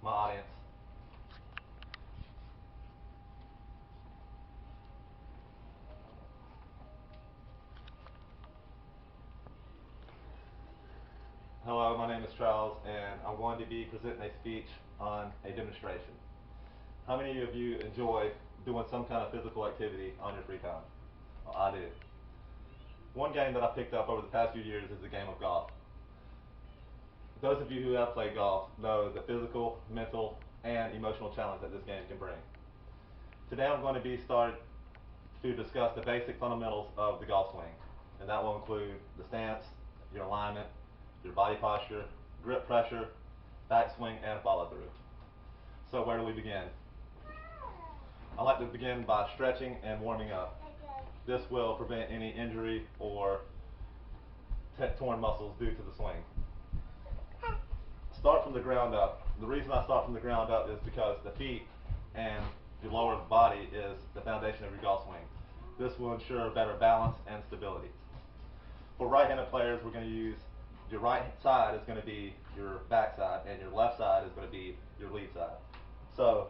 my audience. Hello, my name is Charles, and I'm going to be presenting a speech on a demonstration. How many of you enjoy doing some kind of physical activity on your free time? Well, I do. One game that I picked up over the past few years is the game of golf. Those of you who have played golf know the physical, mental, and emotional challenge that this game can bring. Today I'm going to be starting to discuss the basic fundamentals of the golf swing, and that will include the stance, your alignment, your body posture, grip pressure, backswing, and follow through. So where do we begin? I like to begin by stretching and warming up. This will prevent any injury or torn muscles due to the swing. Start from the ground up. The reason I start from the ground up is because the feet and your lower body is the foundation of your golf swing. This will ensure better balance and stability. For right-handed players, we're going to use your right side is going to be your back side, and your left side is going to be your lead side. So,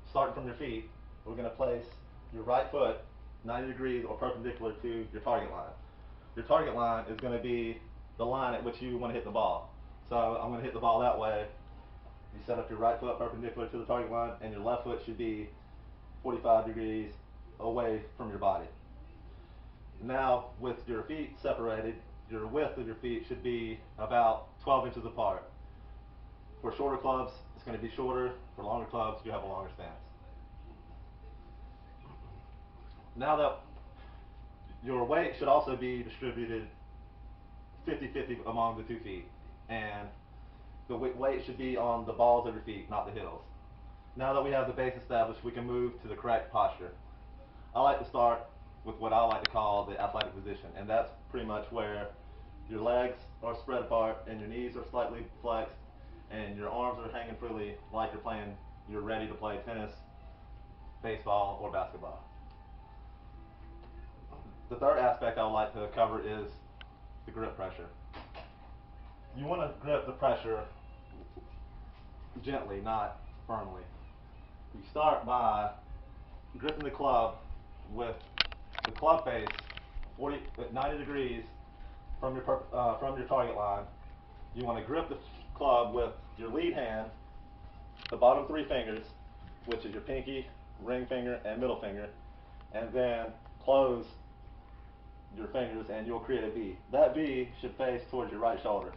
starting from your feet, we're going to place your right foot 90 degrees or perpendicular to your target line. Your target line is going to be the line at which you want to hit the ball. So I'm going to hit the ball that way. You set up your right foot perpendicular to the target line, and your left foot should be 45 degrees away from your body. Now, with your feet separated, your width of your feet should be about 12 inches apart. For shorter clubs, it's going to be shorter. For longer clubs, you have a longer stance. Now that your weight should also be distributed 50-50 among the 2 feet, and the weight should be on the balls of your feet, not the heels. Now that we have the base established, we can move to the correct posture. I like to start with what I like to call the athletic position, and that's pretty much where your legs are spread apart and your knees are slightly flexed and your arms are hanging freely like you're ready to play tennis, baseball, or basketball. The third aspect I would like to cover is the grip pressure. You want to grip the pressure gently, not firmly. You start by gripping the club with the club face 90 degrees from your target line. You want to grip the club with your lead hand, the bottom 3 fingers, which is your pinky, ring finger, and middle finger, and then close your fingers and you'll create a V. That V should face towards your right shoulder.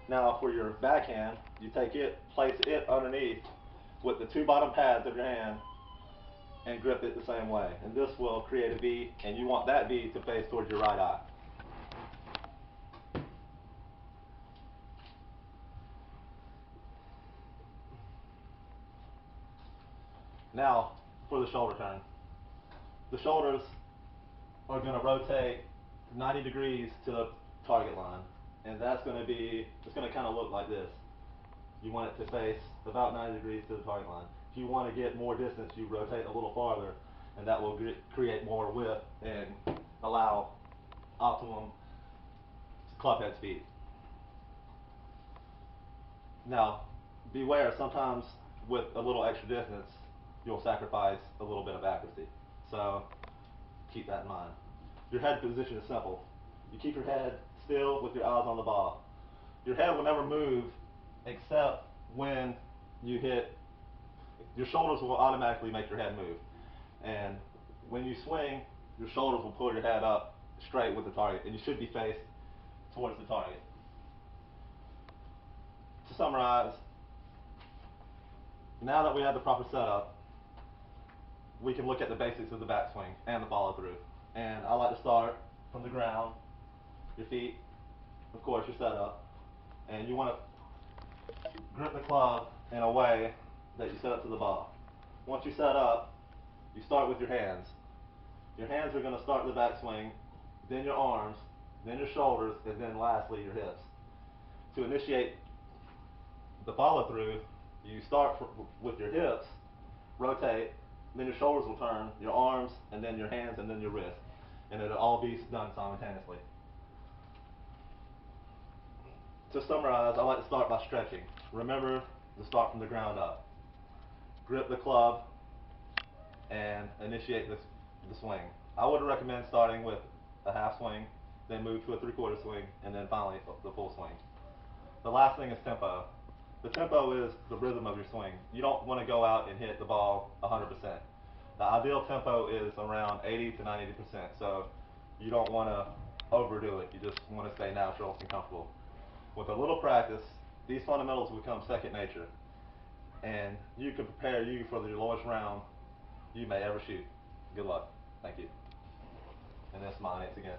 Now for your backhand, you place it underneath with the 2 bottom pads of your hand and grip it the same way. And this will create a V, and you want that V to face towards your right eye. Now for the shoulder turn. The shoulders are going to rotate 90 degrees to the target line, and it's going to kind of look like this. You want it to face about 90 degrees to the target line. If you want to get more distance, you rotate a little farther, and that will create more width and allow optimum club head speed. Now, beware, sometimes with a little extra distance, you'll sacrifice a little bit of accuracy. So keep that in mind. Your head position is simple. You keep your head still with your eyes on the ball. Your head will never move except when you hit, your shoulders will automatically make your head move. And when you swing, your shoulders will pull your head up straight with the target, and you should be faced towards the target. To summarize, now that we have the proper setup, we can look at the basics of the backswing and the follow through. And I like to start from the ground, your feet, of course, your setup, and you want to grip the club in a way that you set up to the ball. Once you set up, you start with your hands. Your hands are going to start the backswing, then your arms, then your shoulders, and then lastly your hips. To initiate the follow through, you start with your hips, rotate, then your shoulders will turn, your arms, and then your hands, and then your wrists. And it'll all be done simultaneously. To summarize, I like to start by stretching. Remember to start from the ground up. Grip the club and initiate the swing. I would recommend starting with a half swing, then move to a 3/4 swing, and then finally the full swing. The last thing is tempo. The tempo is the rhythm of your swing. You don't want to go out and hit the ball 100%. The ideal tempo is around 80 to 90%, so you don't want to overdo it. You just want to stay natural and comfortable. With a little practice, these fundamentals become second nature, and you can prepare you for the lowest round you may ever shoot. Good luck. Thank you. And that's mine again.